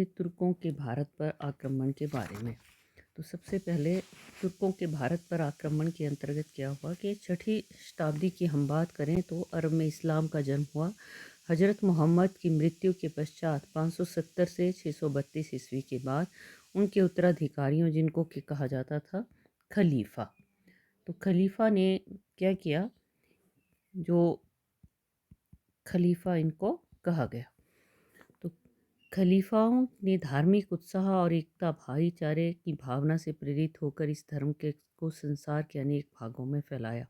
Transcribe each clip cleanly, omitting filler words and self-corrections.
पहले तुर्कों के भारत पर आक्रमण के बारे में। तो सबसे पहले तुर्कों के भारत पर आक्रमण के अंतर्गत क्या हुआ कि छठी शताब्दी की हम बात करें तो अरब में इस्लाम का जन्म हुआ। हजरत मोहम्मद की मृत्यु के पश्चात 570 से 632 ईस्वी के बाद उनके उत्तराधिकारियों, जिनको कि कहा जाता था खलीफा, तो खलीफा ने क्या किया, जो खलीफा इनको कहा गया, तो खलीफाओं ने धार्मिक उत्साह और एकता, भाईचारे की भावना से प्रेरित होकर इस धर्म के को संसार के अनेक भागों में फैलाया।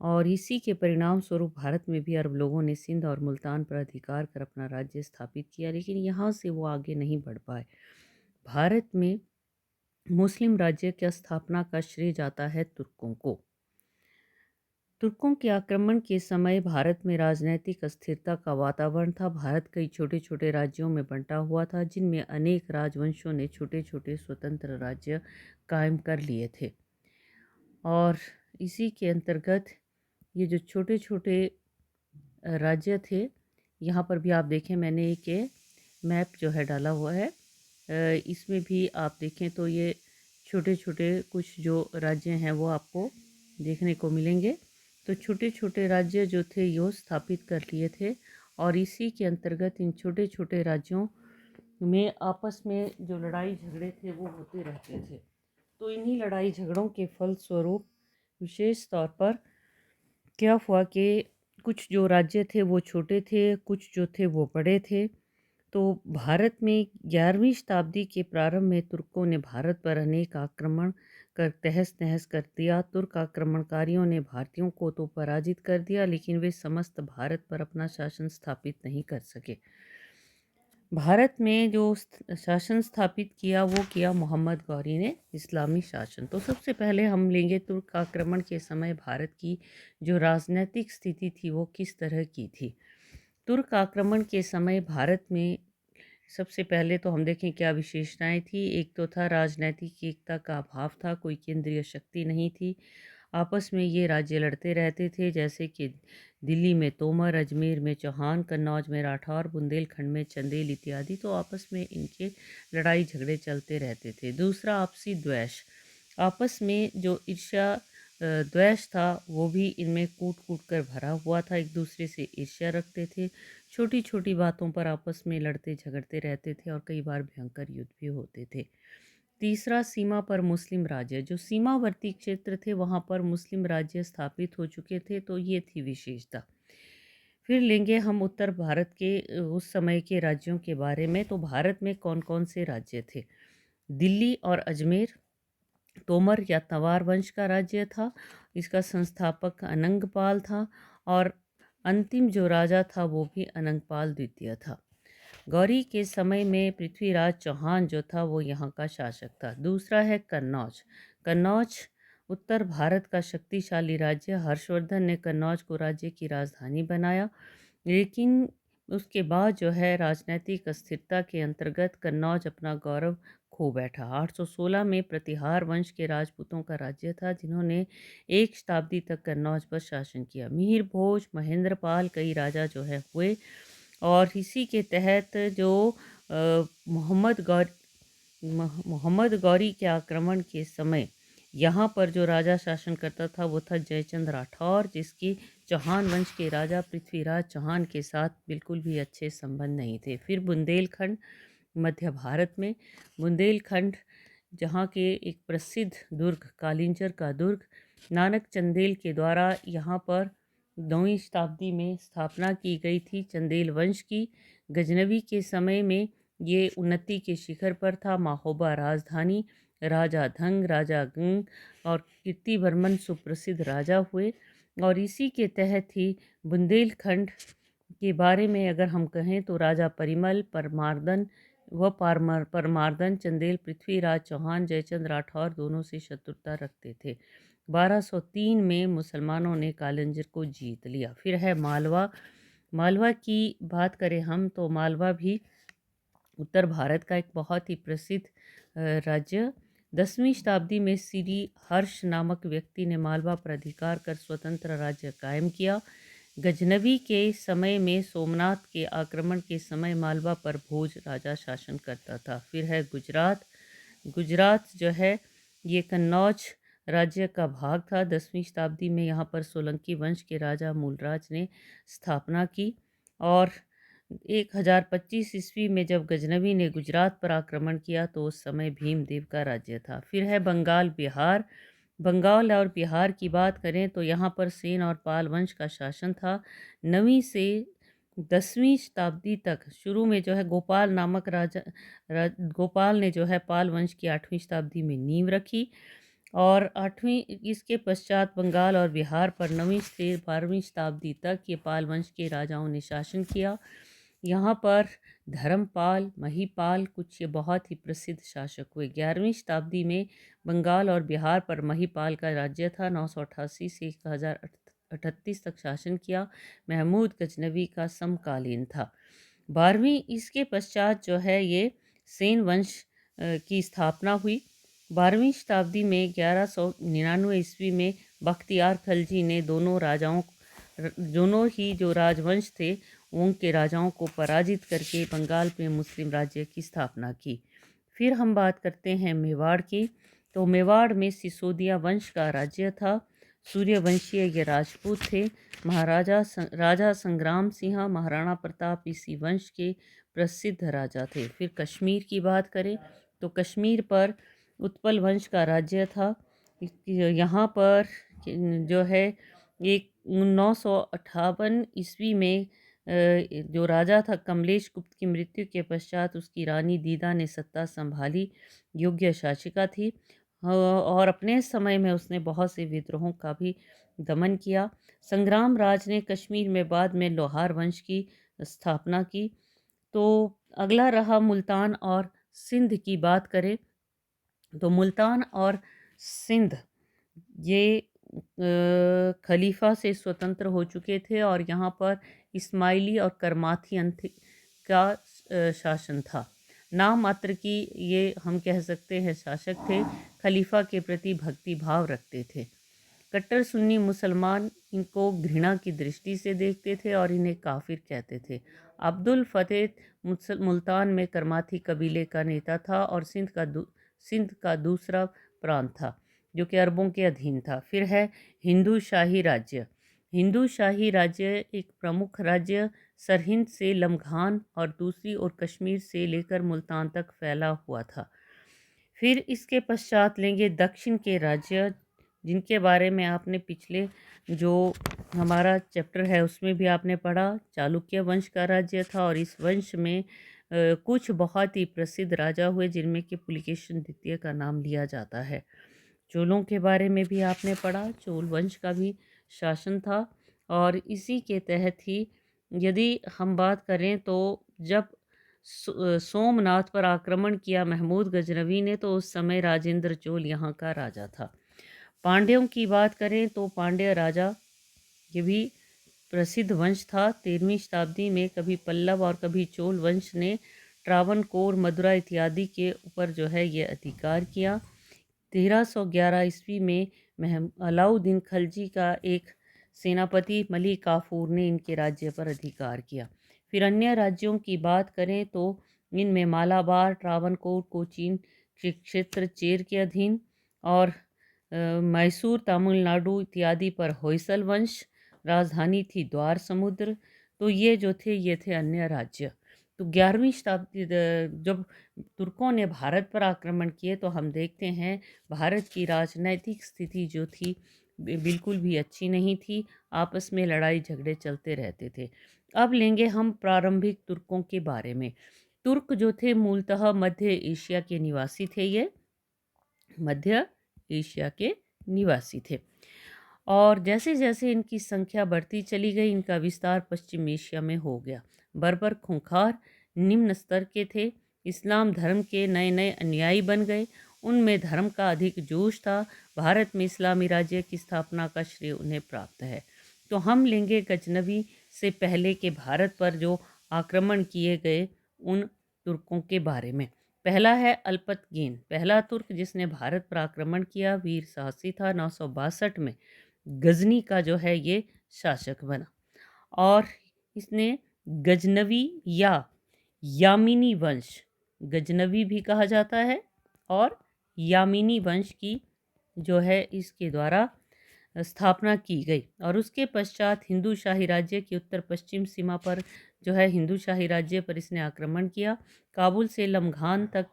और इसी के परिणाम स्वरूप भारत में भी अरब लोगों ने सिंध और मुल्तान पर अधिकार कर अपना राज्य स्थापित किया, लेकिन यहाँ से वो आगे नहीं बढ़ पाए। भारत में मुस्लिम राज्य की स्थापना का श्रेय जाता है तुर्कों को। तुर्कों के आक्रमण के समय भारत में राजनीतिक अस्थिरता का वातावरण था। भारत कई छोटे छोटे राज्यों में बंटा हुआ था, जिनमें अनेक राजवंशों ने छोटे छोटे स्वतंत्र राज्य कायम कर लिए थे। और इसी के अंतर्गत ये जो छोटे छोटे राज्य थे, यहाँ पर भी आप देखें, मैंने एक मैप जो है डाला हुआ है, इसमें भी आप देखें तो ये छोटे छोटे कुछ जो राज्य हैं वो आपको देखने को मिलेंगे। तो छोटे छोटे राज्य जो थे यो स्थापित कर लिए थे, और इसी के अंतर्गत इन छोटे छोटे राज्यों में आपस में जो लड़ाई झगड़े थे वो होते रहते थे। तो इन्हीं लड़ाई झगड़ों के फलस्वरूप विशेष तौर पर क्या हुआ कि कुछ जो राज्य थे वो छोटे थे, कुछ जो थे वो बड़े थे। तो भारत में 11वीं शताब्दी के प्रारंभ में तुर्कों ने भारत पर अनेक आक्रमण कर तहस नहस कर दिया। तुर्क आक्रमणकारियों ने भारतीयों को तो पराजित कर दिया, लेकिन वे समस्त भारत पर अपना शासन स्थापित नहीं कर सके। भारत में जो शासन स्थापित किया वो किया मोहम्मद गौरी ने, इस्लामी शासन। तो सबसे पहले हम लेंगे तुर्क आक्रमण के समय भारत की जो राजनीतिक स्थिति थी वो किस तरह की थी। तुर्क आक्रमण के समय भारत में सबसे पहले तो हम देखें क्या विशेषताएं थी। एक तो था राजनीतिक एकता का अभाव था, कोई केंद्रीय शक्ति नहीं थी। आपस में ये राज्य लड़ते रहते थे, जैसे कि दिल्ली में तोमर, अजमेर में चौहान, कन्नौज में राठौर, बुंदेलखंड में चंदेल इत्यादि। तो आपस में इनके लड़ाई झगड़े चलते रहते थे। दूसरा, आपसी द्वेष, आपस में जो ईर्ष्या द्वेष था वो भी इनमें कूट कूट कर भरा हुआ था। एक दूसरे से ईर्ष्या रखते थे, छोटी छोटी बातों पर आपस में लड़ते झगड़ते रहते थे, और कई बार भयंकर युद्ध भी होते थे। तीसरा, सीमा पर मुस्लिम राज्य, जो सीमावर्ती क्षेत्र थे वहाँ पर मुस्लिम राज्य स्थापित हो चुके थे, तो ये थी विशेषता। फिर लेंगे हम उत्तर भारत के उस समय के राज्यों के बारे में। तो भारत में कौन कौन से राज्य थे। दिल्ली और अजमेर तोमर या तंवार वंश का राज्य था। इसका संस्थापक अनंगपाल था, और अंतिम जो राजा था वो भी अनंगपाल द्वितीय था। गौरी के समय में पृथ्वीराज चौहान जो था वो यहाँ का शासक था। दूसरा है कन्नौज। कन्नौज उत्तर भारत का शक्तिशाली राज्य। हर्षवर्धन ने कन्नौज को राज्य की राजधानी बनाया, लेकिन उसके बाद जो है राजनीतिक अस्थिरता के अंतर्गत कन्नौज अपना गौरव खो बैठा। 816 में प्रतिहार वंश के राजपूतों का राज्य था, जिन्होंने एक शताब्दी तक कन्नौज पर शासन किया। मिहिर भोज, महेंद्रपाल, कई राजा जो है हुए, और इसी के तहत जो मोहम्मद गौरी के आक्रमण के समय यहाँ पर जो राजा शासन करता था वो था जयचंद राठौर, जिसकी चौहान वंश के राजा पृथ्वीराज चौहान के साथ बिल्कुल भी अच्छे संबंध नहीं थे। फिर बुंदेलखंड, मध्य भारत में बुंदेलखंड, जहाँ के एक प्रसिद्ध दुर्ग कालिंजर का दुर्ग नानक चंदेल के द्वारा यहाँ पर 9वीं शताब्दी में स्थापना की गई थी चंदेल वंश की। गजनवी के समय में ये उन्नति के शिखर पर था। महोबा राजधानी, राजा धंग, राजा गंग और कीर्तिवर्मन सुप्रसिद्ध राजा हुए। और इसी के तहत ही बुंदेलखंड के बारे में अगर हम कहें तो राजा परिमल, परमार्दन चंदेल, पृथ्वीराज चौहान, जयचंद राठौर दोनों से शत्रुता रखते थे। 1203 में मुसलमानों ने कालिंजर को जीत लिया। फिर है मालवा। मालवा की बात करें हम तो मालवा भी उत्तर भारत का एक बहुत ही प्रसिद्ध राज्य। 10वीं शताब्दी में श्री हर्ष नामक व्यक्ति ने मालवा पर अधिकार कर स्वतंत्र राज्य कायम किया। गजनवी के समय में सोमनाथ के आक्रमण के समय मालवा पर भोज राजा शासन करता था। फिर है गुजरात। गुजरात जो है ये कन्नौज राज्य का भाग था। 10वीं शताब्दी में यहाँ पर सोलंकी वंश के राजा मूलराज ने स्थापना की और 1025 ईस्वी में जब गजनवी ने गुजरात पर आक्रमण किया तो उस समय भीमदेव का राज्य था। फिर है बंगाल बिहार। बंगाल और बिहार की बात करें तो यहाँ पर सेन और पाल वंश का शासन था। 9वीं से 10वीं शताब्दी तक शुरू में जो है गोपाल नामक गोपाल ने जो है पाल वंश की 8वीं शताब्दी में नींव रखी और 8वीं इसके पश्चात बंगाल और बिहार पर 9वीं से 12वीं शताब्दी तक ये पाल वंश के राजाओं ने शासन किया। यहाँ पर धर्मपाल, महिपाल कुछ ये बहुत ही प्रसिद्ध शासक हुए। 11वीं शताब्दी में बंगाल और बिहार पर महिपाल का राज्य था। 988 से 1038 तक शासन किया। महमूद गजनवी का समकालीन था। 12वीं इसके पश्चात जो है ये सेन वंश की स्थापना हुई। 12वीं शताब्दी में 1199 ईस्वी में बख्तियार खलजी ने दोनों ही जो राजवंश थे उनके राजाओं को पराजित करके बंगाल में मुस्लिम राज्य की स्थापना की। फिर हम बात करते हैं मेवाड़ की। तो मेवाड़ में सिसोदिया वंश का राज्य था। सूर्यवंशीय ये राजपूत थे। राजा संग्राम सिंह, महाराणा प्रताप इसी वंश के प्रसिद्ध राजा थे। फिर कश्मीर की बात करें तो कश्मीर पर उत्पल वंश का राज्य था। यहाँ पर जो है एक 958 ईस्वी में जो राजा था कमलेश गुप्त की मृत्यु के पश्चात उसकी रानी दीदा ने सत्ता संभाली। योग्य शासिका थी और अपने समय में उसने बहुत से विद्रोहों का भी दमन किया। संग्राम राज ने कश्मीर में बाद में लोहार वंश की स्थापना की। तो अगला रहा मुल्तान और सिंध की बात करें तो मुल्तान और सिंध ये खलीफा से स्वतंत्र हो चुके थे और यहाँ पर इस्माइली और करमाथी का शासन था। नाम मात्र की ये हम कह सकते हैं शासक थे। खलीफा के प्रति भक्ति भाव रखते थे। कट्टर सुन्नी मुसलमान इनको घृणा की दृष्टि से देखते थे और इन्हें काफिर कहते थे। अब्दुल फतेह मुल्तान में करमाथी कबीले का नेता था और सिंध का दूसरा प्रांत था जो कि अरबों के अधीन था। फिर है हिंदू शाही राज्य। हिंदू शाही राज्य एक प्रमुख राज्य सरहिंद से लमघान और दूसरी ओर कश्मीर से लेकर मुल्तान तक फैला हुआ था। फिर इसके पश्चात लेंगे दक्षिण के राज्य जिनके बारे में आपने पिछले जो हमारा चैप्टर है उसमें भी आपने पढ़ा। चालुक्य वंश का राज्य था और इस वंश में कुछ बहुत ही प्रसिद्ध राजा हुए जिनमें कि पुलिकेशिन द्वितीय का नाम लिया जाता है। चोलों के बारे में भी आपने पढ़ा। चोल वंश का भी शासन था और इसी के तहत ही यदि हम बात करें तो जब सोमनाथ पर आक्रमण किया महमूद गजनवी ने तो उस समय राजेंद्र चोल यहाँ का राजा था। पांड्यों की बात करें तो पांड्य राजा ये भी प्रसिद्ध वंश था। 13वीं शताब्दी में कभी पल्लव और कभी चोल वंश ने ट्रावनकोर, मदुरा इत्यादि के ऊपर जो है ये अधिकार किया। 1311 ईस्वी में अलाउद्दीन खलजी का एक सेनापति मलिक काफूर ने इनके राज्य पर अधिकार किया। फिर अन्य राज्यों की बात करें तो इनमें मालाबार, ट्रावनकोर, कोचीन क्षेत्र चेर के अधीन और मैसूर, तमिलनाडु इत्यादि पर होयसल वंश। राजधानी थी द्वार समुद्र। तो ये जो थे ये थे अन्य राज्य। तो 11वीं शताब्दी जब तुर्कों ने भारत पर आक्रमण किए तो हम देखते हैं भारत की राजनैतिक स्थिति जो थी बिल्कुल भी अच्छी नहीं थी। आपस में लड़ाई झगड़े चलते रहते थे। अब लेंगे हम प्रारंभिक तुर्कों के बारे में। तुर्क जो थे मूलतः मध्य एशिया के निवासी थे। ये मध्य एशिया के निवासी थे और जैसे जैसे इनकी संख्या बढ़ती चली गई इनका विस्तार पश्चिम एशिया में हो गया। बर्बर खूंखार निम्न स्तर के थे। इस्लाम धर्म के नए नए अनुयायी बन गए। उनमें धर्म का अधिक जोश था। भारत में इस्लामी राज्य की स्थापना का श्रेय उन्हें प्राप्त है। तो हम लेंगे गजनवी से पहले के भारत पर जो आक्रमण किए गए उन तुर्कों के बारे में। पहला है अल्पतगीन। पहला तुर्क जिसने भारत पर आक्रमण किया वीर साहसी था। 962 में गजनी का जो है ये शासक बना। और इसने गजनवी या यामिनी वंश, गजनवी भी कहा जाता है, और यामिनी वंश की जो है इसके द्वारा स्थापना की गई। और उसके पश्चात हिंदू शाही राज्य की उत्तर पश्चिम सीमा पर जो है हिंदू शाही राज्य पर इसने आक्रमण किया। काबुल से लमघान तक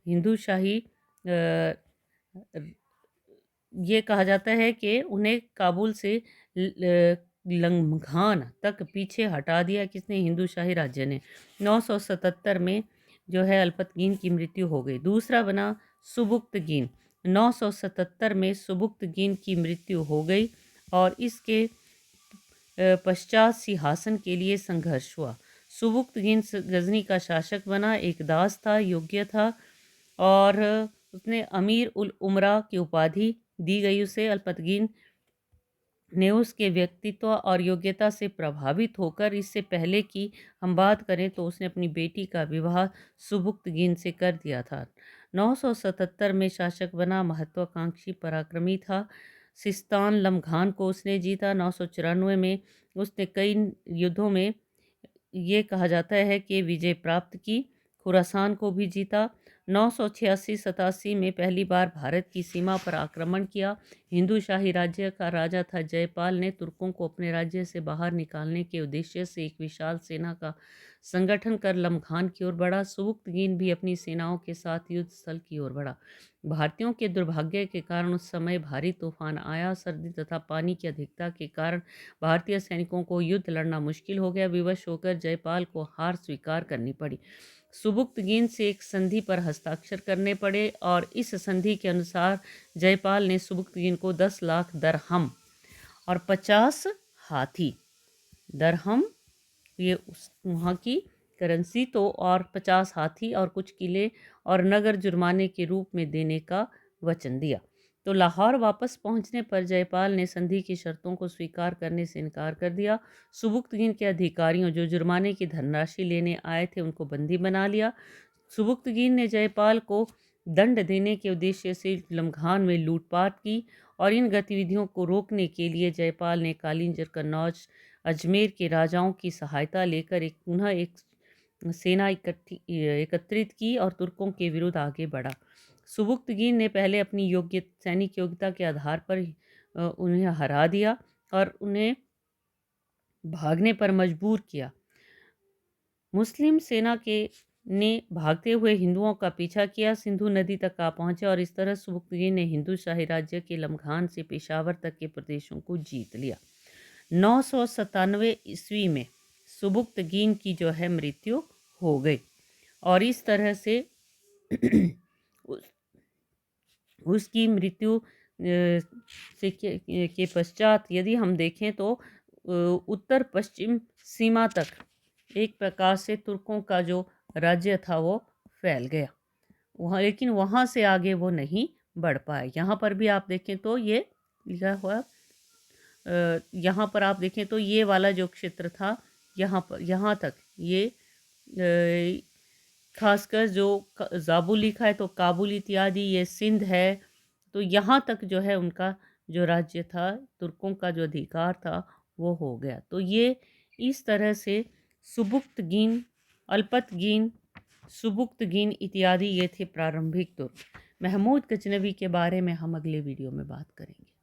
हिंदू शाही ये कहा जाता है कि उन्हें काबुल से लमघान तक पीछे हटा दिया किसने, हिंदू शाही राज्य ने। 977 में जो है अल्पतगीन की मृत्यु हो गई। दूसरा बना सुबुक्तगीन। 977 में सुबुक्तगीन की मृत्यु हो गई और इसके पश्चात सिंहासन के लिए संघर्ष हुआ। सुबुक्तगीन गजनी का शासक बना, एक दास था, योग्य था और उसने अमीर उल उमरा की उपाधि दी गई उसे। अल्पतगीन ने उसके व्यक्तित्व और योग्यता से प्रभावित होकर, इससे पहले कि हम बात करें तो उसने अपनी बेटी का विवाह सुबुक्तगीन से कर दिया था। 977 में शासक बना, महत्वाकांक्षी पराक्रमी था। सिस्तान लमघान को उसने जीता। 994 में उसने कई युद्धों में ये कहा जाता है कि विजय प्राप्त की, खुरासान को भी जीता। 986-87 में पहली बार भारत की सीमा पर आक्रमण किया। हिंदू शाही राज्य का राजा था जयपाल ने तुर्कों को अपने राज्य से बाहर निकालने के उद्देश्य से एक विशाल सेना का संगठन कर लमघान की ओर बढ़ा। सुबुक्तगीन भी अपनी सेनाओं के साथ युद्ध स्थल की ओर बढ़ा। भारतीयों के दुर्भाग्य के कारण उस समय भारी तूफान आया। सर्दी तथा पानी की अधिकता के कारण भारतीय सैनिकों को युद्ध लड़ना मुश्किल हो गया। विवश होकर जयपाल को हार स्वीकार करनी पड़ी। सुबुक्तगीन से एक संधि पर हस्ताक्षर करने पड़े और इस संधि के अनुसार जयपाल ने सुबुक्तगीन को 10 लाख दरहम और 50 हाथी, दरहम ये वहाँ की करेंसी तो, और 50 हाथी और कुछ किले और नगर जुर्माने के रूप में देने का वचन दिया। तो लाहौर वापस पहुंचने पर जयपाल ने संधि की शर्तों को स्वीकार करने से इनकार कर दिया। सुबुक्तगीन के अधिकारियों जो जुर्माने की धनराशि लेने आए थे उनको बंदी बना लिया। सुबुक्तगीन ने जयपाल को दंड देने के उद्देश्य से लमघान में लूटपाट की और इन गतिविधियों को रोकने के लिए जयपाल ने कालिंजर, कन्नौज, अजमेर के राजाओं की सहायता लेकर पुनः एक सेना एकत्रित की और तुर्कों के विरुद्ध आगे बढ़ा। सुबुक्तगीन ने पहले अपनी सैनिक योग्यता के आधार पर उन्हें हरा दिया और उन्हें भागने पर मजबूर किया। मुस्लिम सेना के ने भागते हुए हिंदुओं का पीछा किया, सिंधु नदी तक आ पहुंचे और इस तरह सुबुक्तगीन ने हिंदू शाही राज्य के लमघान से पेशावर तक के प्रदेशों को जीत लिया। 997 ईस्वी में सुबुक्तगीन की जो है मृत्यु हो गई और इस तरह से उसकी मृत्यु से के पश्चात यदि हम देखें तो उत्तर पश्चिम सीमा तक एक प्रकार से तुर्कों का जो राज्य था वो फैल गया वहाँ, लेकिन वहाँ से आगे वो नहीं बढ़ पाए। यहाँ पर भी आप देखें तो ये लिखा हुआ, यहाँ पर आप देखें तो ये वाला जो क्षेत्र था यहाँ तक ये खासकर जो ज़ाबुल लिखा है तो काबुल इत्यादि, ये सिंध है, तो यहाँ तक जो है उनका जो राज्य था, तुर्कों का जो अधिकार था वो हो गया। तो ये इस तरह से सुबुक्तगीन, अल्पतगीन, सुबुक्तगीन इत्यादि ये थे प्रारंभिक तुर्क। महमूद गजनवी के बारे में हम अगले वीडियो में बात करेंगे।